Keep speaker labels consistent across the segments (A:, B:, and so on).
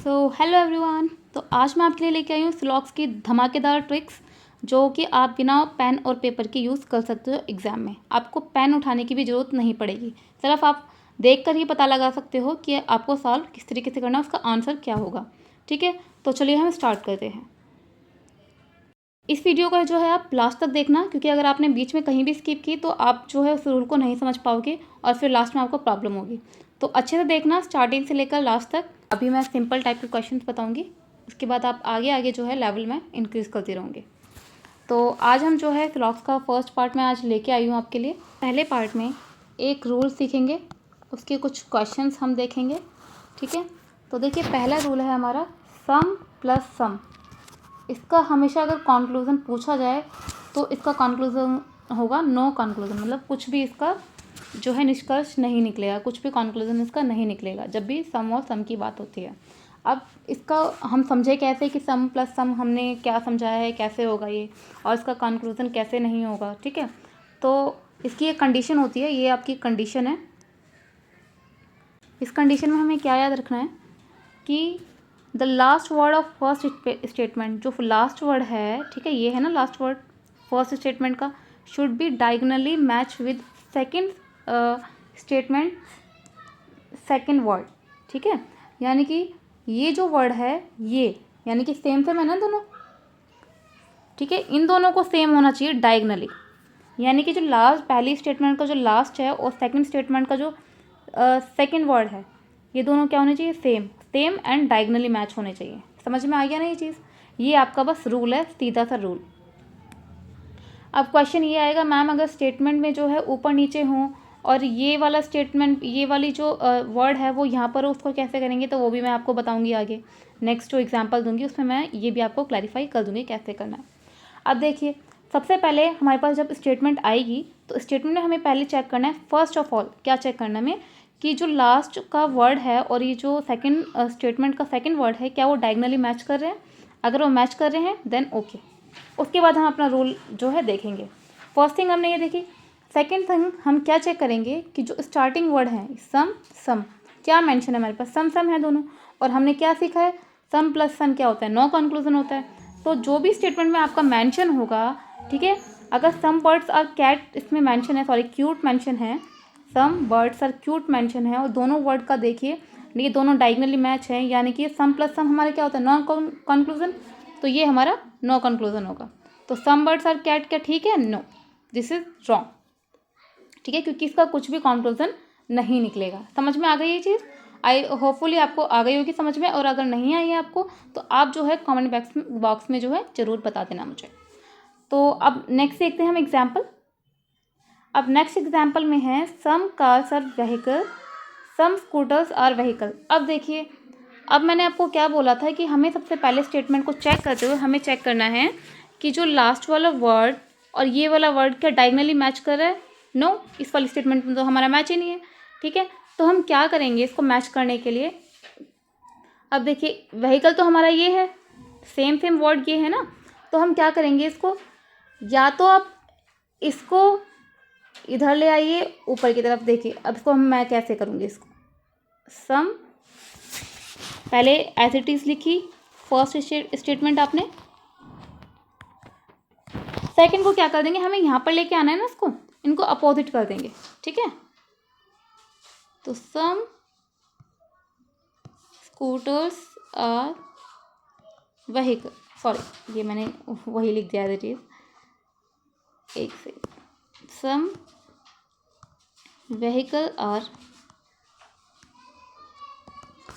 A: Hello everyone. तो आज मैं आपके लिए लेके आई हूँ सिलॉक्स की धमाकेदार ट्रिक्स जो कि आप बिना पेन और पेपर के यूज़ कर सकते हो एग्ज़ाम में। आपको पेन उठाने की भी ज़रूरत नहीं पड़ेगी, सिर्फ आप देखकर ही पता लगा सकते हो कि आपको सॉल्व किस तरीके से करना है, उसका आंसर क्या होगा। ठीक है, तो चलिए हम स्टार्ट करते हैं। इस वीडियो का जो है आप लास्ट तक देखना, क्योंकि अगर आपने बीच में कहीं भी स्किप की तो आप जो है उस रूल को नहीं समझ पाओगे और फिर लास्ट में आपको प्रॉब्लम होगी। तो अच्छे से देखना स्टार्टिंग से लेकर लास्ट तक। अभी मैं सिंपल टाइप के क्वेश्चंस बताऊंगी, उसके बाद आप आगे आगे जो है लेवल में इंक्रीज़ करते रहोगे। तो आज हम जो है सिलॉक्स का फर्स्ट पार्ट में आज लेके आई हूँ आपके लिए। पहले पार्ट में एक रूल सीखेंगे, उसके कुछ क्वेश्चंस हम देखेंगे। ठीक है, तो देखिए पहला रूल है हमारा सम प्लस सम। इसका हमेशा अगर कंक्लूज़न पूछा जाए तो इसका कंक्लूज़न होगा नो कंक्लूज़न, मतलब कुछ भी इसका जो है निष्कर्ष नहीं निकलेगा, कुछ भी कंक्लूज़न इसका नहीं निकलेगा जब भी सम और सम की बात होती है। अब इसका हम समझे कैसे कि सम प्लस सम हमने क्या समझाया है, कैसे होगा ये, और इसका कंक्लूज़न कैसे नहीं होगा। ठीक है, तो इसकी एक कंडीशन होती है, ये आपकी कंडीशन है। इस कंडीशन में हमें क्या याद रखना है कि the last word of first statement, जो लास्ट वर्ड है, ठीक है, ये है ना लास्ट वर्ड फर्स्ट स्टेटमेंट का, should be diagonally match with second statement second word. ठीक है, यानी कि ये जो वर्ड है ये यानी कि सेम सेम है ना दोनों। ठीक है, इन दोनों को सेम होना चाहिए डायगोनली, यानी कि जो लास्ट पहली स्टेटमेंट का जो लास्ट है और सेकंड स्टेटमेंट का जो सेकंड वर्ड है, ये दोनों क्या होने चाहिए, same same and diagonally match होने चाहिए। समझ में आ गया ना ये चीज़, ये आपका बस रूल है, सीधा सा रूल। अब क्वेश्चन ये आएगा मैम अगर स्टेटमेंट में जो है ऊपर नीचे हों और ये वाला स्टेटमेंट ये वाली जो वर्ड है वो यहाँ पर हो, उसको कैसे करेंगे, तो वो भी मैं आपको बताऊंगी आगे। नेक्स्ट जो एग्जांपल दूंगी उसमें मैं ये भी आपको क्लैरिफाई कर दूंगी कैसे करना है। अब देखिए सबसे पहले हमारे पास जब स्टेटमेंट आएगी तो स्टेटमेंट में हमें पहले चेक करना है, फर्स्ट ऑफ ऑल क्या चेक करना है हमें कि जो लास्ट का वर्ड है और ये जो सेकंड स्टेटमेंट का सेकंड वर्ड है क्या वो डायगोनली मैच कर रहे हैं। अगर वो मैच कर रहे हैं देन ओके, उसके बाद हम अपना रूल जो है देखेंगे। फर्स्ट थिंग हमने ये देखी। सेकंड थिंग हम क्या चेक करेंगे कि जो स्टार्टिंग वर्ड है सम सम क्या मेंशन है हमारे पास, सम सम है दोनों, और हमने क्या सीखा है सम प्लस सम क्या होता है, नो कंक्लूजन होता है। तो जो भी स्टेटमेंट में आपका मेंशन होगा, ठीक है, अगर सम बर्ड्स आर कैट इसमें मेंशन है, सॉरी क्यूट मेंशन है, some birds are cute mention है, और दोनों वर्ड का देखिए ये दोनों डायगोनली मैच है, यानी कि सम प्लस सम हमारा क्या होता है, नो कंक्लूजन, तो ये हमारा नो कंक्लूजन होगा। तो सम बर्ड्स आर कैट क्या ठीक है, नो, दिस इज रॉन्ग। ठीक है, क्योंकि इसका कुछ भी कंक्लूजन नहीं निकलेगा। समझ में आ गई ये चीज़, आई होपफुली आपको आ गई होगी समझ में, और अगर नहीं आई है आपको तो आप जो है कमेंट बॉक्स में जो है ज़रूर बता देना मुझे। तो अब नेक्स्ट देखते हैं हम एग्जाम्पल। अब नेक्स्ट एग्जाम्पल में है some cars are vehicle, some scooters are vehicle. अब देखिए अब मैंने आपको क्या बोला था कि हमें सबसे पहले स्टेटमेंट को चेक करते हुए हमें चेक करना है कि जो लास्ट वाला वर्ड और ये वाला वर्ड क्या डायगोनली मैच कर रहा है। नो, इस वाली स्टेटमेंट में तो हमारा मैच ही नहीं है। ठीक है, तो हम क्या करेंगे इसको मैच करने के लिए। अब देखिए व्हीकल तो हमारा ये है, सेम सेम वर्ड ये है ना, तो हम क्या करेंगे इसको, या तो आप इसको इधर ले आइए ऊपर की तरफ। देखिए अब इसको मैं कैसे करूँगी, इसको सम पहले एज इट इज़ लिखी फर्स्ट स्टेटमेंट आपने, सेकंड को क्या कर देंगे, हमें यहाँ पर लेके आना है ना, इसको इनको अपोजिट कर देंगे। ठीक है, तो some scooters are vehicle, sorry ये मैंने वही लिख दिया एज इट इज़, एक से सम व्हीकल आर।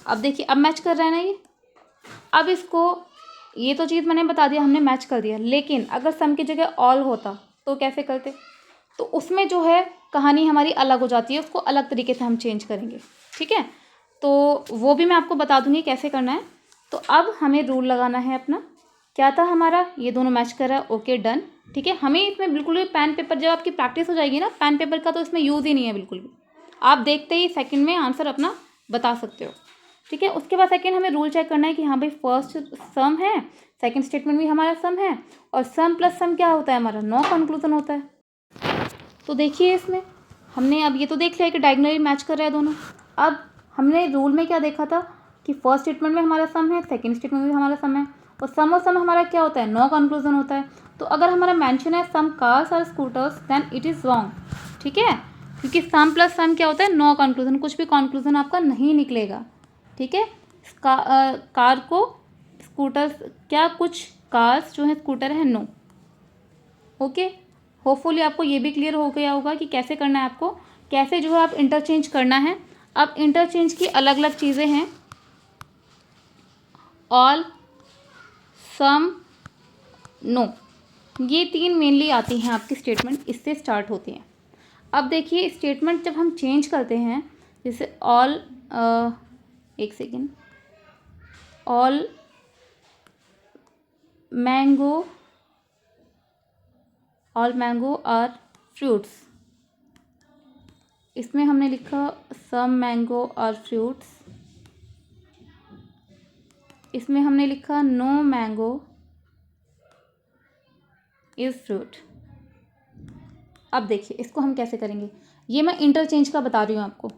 A: अब देखिए अब मैच कर रहा है ना ये। अब इसको ये तो चीज़ मैंने बता दिया, हमने मैच कर दिया, लेकिन अगर सम की जगह ऑल होता तो कैसे करते, तो उसमें जो है कहानी हमारी अलग हो जाती है, उसको अलग तरीके से हम चेंज करेंगे। ठीक है, तो वो भी मैं आपको बता दूंगी कैसे करना है। तो अब हमें रूल लगाना है अपना, क्या था हमारा, ये दोनों मैच कर रहा है, ओके डन। ठीक है, हमें इसमें बिल्कुल भी पेन पेपर, जब आपकी प्रैक्टिस हो जाएगी ना पेन पेपर का, तो इसमें यूज़ ही नहीं है बिल्कुल भी, आप देखते ही सेकंड में आंसर अपना बता सकते हो। ठीक है, उसके बाद सेकंड हमें रूल चेक करना है कि हाँ भाई फर्स्ट सम है, सेकंड स्टेटमेंट भी हमारा सम है, और सम प्लस सम क्या होता है हमारा, नो कंक्लूजन होता है। तो देखिए इसमें हमने अब ये तो देख लिया कि डायगोनली मैच कर रहा है दोनों। अब हमने रूल में क्या देखा था, कि फर्स्ट स्टेटमेंट में हमारा सम है, सेकंड स्टेटमेंट में भी हमारा सम है, और सम हमारा क्या होता है, नो कंक्लूजन होता है। तो अगर हमारा मेंशन है सम कार्स और scooters then it is wrong, ठीक है, क्योंकि सम प्लस सम क्या होता है, नो कंक्लूजन, कुछ भी कंक्लूजन आपका नहीं निकलेगा, ठीक है। कार को स्कूटर्स, क्या कुछ कार्स जो है स्कूटर है, नो। ओके, होपफुली आपको ये भी क्लियर हो गया होगा कि कैसे करना है आपको, कैसे जो है आप इंटरचेंज करना है। अब इंटरचेंज की अलग अलग चीज़ें हैं, ऑल, सम, नो, ये 3 मेनली आती हैं आपकी स्टेटमेंट, इससे स्टार्ट होती हैं। अब देखिए स्टेटमेंट जब हम चेंज करते हैं, जैसे ऑल, एक second, all mango are fruits, इसमें हमने लिखा सम मैंगो आर फ्रूट्स, इसमें हमने लिखा नो मैंगो इज़ फ्रूट। अब देखिए इसको हम कैसे करेंगे, ये मैं इंटरचेंज का बता रही हूँ आपको,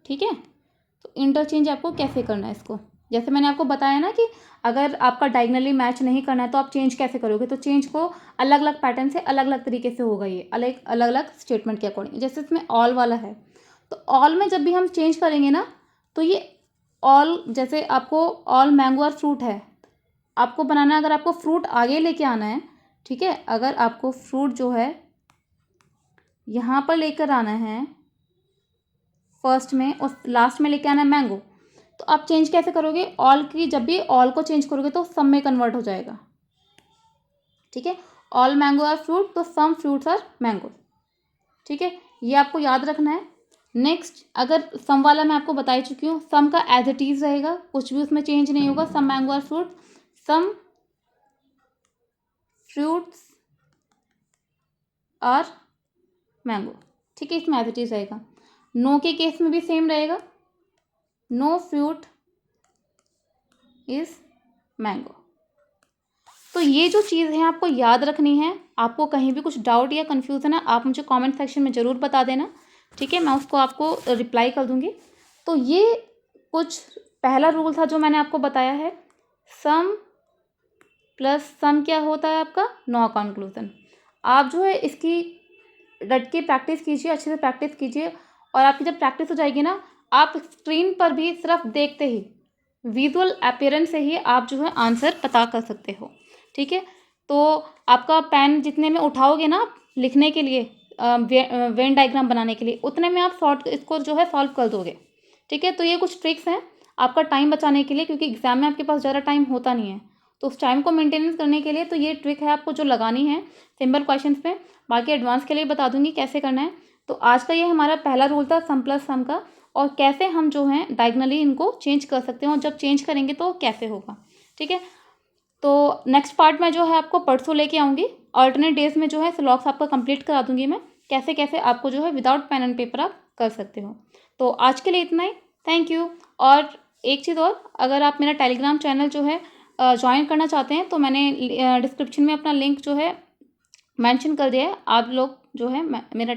A: ठीक है। तो इंटरचेंज आपको कैसे करना है इसको, जैसे मैंने आपको बताया ना कि अगर आपका डायगनली मैच नहीं करना है तो आप चेंज कैसे करोगे, तो चेंज को अलग अलग पैटर्न से अलग अलग तरीके से होगा, ये अलग अलग स्टेटमेंट के अकॉर्डिंग। जैसे इसमें ऑल वाला है, तो ऑल में जब भी हम चेंज करेंगे ना, तो ये ऑल, जैसे आपको ऑल मैंगो और फ्रूट है, आपको बनाना है, अगर आपको फ्रूट आगे लेके आना है, ठीक है, अगर आपको फ्रूट जो है यहाँ पर लेकर आना है फर्स्ट में और लास्ट में लेके आना है मैंगो, तो आप चेंज कैसे करोगे, ऑल की, जब भी ऑल को चेंज करोगे तो सम में कन्वर्ट हो जाएगा, ठीक है। ऑल मैंगो आर फ्रूट, तो सम फ्रूट्स आर मैंगो, ठीक है, ये आपको याद रखना है। नेक्स्ट, अगर सम वाला मैं आपको बता ही चुकी हूँ, सम का एज इट इज रहेगा, कुछ भी उसमें चेंज नहीं होगा, some mango are fruit, some fruits are mango, ठीक है, इसमें एज इट इज रहेगा। नो के केस में भी सेम रहेगा, नो फ्रूट इज मैंगो। तो ये जो चीज़ है आपको याद रखनी है। आपको कहीं भी कुछ डाउट या कन्फ्यूज़न है, आप मुझे कमेंट सेक्शन में ज़रूर बता देना, ठीक है, मैं उसको आपको रिप्लाई कर दूँगी। तो ये कुछ पहला रूल था जो मैंने आपको बताया है, सम प्लस सम क्या होता है आपका, नो कंक्लूजन। आप जो है इसकी डट के प्रैक्टिस कीजिए, अच्छे से प्रैक्टिस कीजिए, और आपकी जब प्रैक्टिस हो जाएगी ना, आप स्क्रीन पर भी सिर्फ देखते ही, विजुअल अपीयरेंस से ही आप जो है आंसर पता कर सकते हो, ठीक है। तो आपका पेन जितने में उठाओगे ना आप लिखने के लिए, वेन डायग्राम बनाने के लिए, उतने में आप इसको जो है सॉल्व कर दोगे, ठीक है। तो ये कुछ ट्रिक्स हैं आपका टाइम बचाने के लिए, क्योंकि एग्जाम में आपके पास ज़्यादा टाइम होता नहीं है, तो उस टाइम को मेंटेनेंस करने के लिए तो ये ट्रिक है आपको जो लगानी है सिंपल क्वेश्चंस पे। बाकी एडवांस के लिए बता दूंगी कैसे करना है। तो आज का ये हमारा पहला रूल था सम प्लस सम का, और कैसे हम जो है डायगनली इनको चेंज कर सकते हैं, और जब चेंज करेंगे तो कैसे होगा, ठीक है। तो नेक्स्ट पार्ट में जो है आपको परसों लेके आऊँगी, अल्टरनेट डेज में जो है स्लॉग्स आपका कंप्लीट करा दूंगी मैं, कैसे कैसे आपको जो है विदाउट पेन एंड पेपर आप कर सकते हो। तो आज के लिए इतना ही, थैंक यू। और एक चीज़ और, अगर आप मेरा टेलीग्राम चैनल जो है ज्वाइन करना चाहते हैं, तो मैंने डिस्क्रिप्शन में अपना लिंक जो है मेंशन कर दिया है, आप लोग जो है मेरा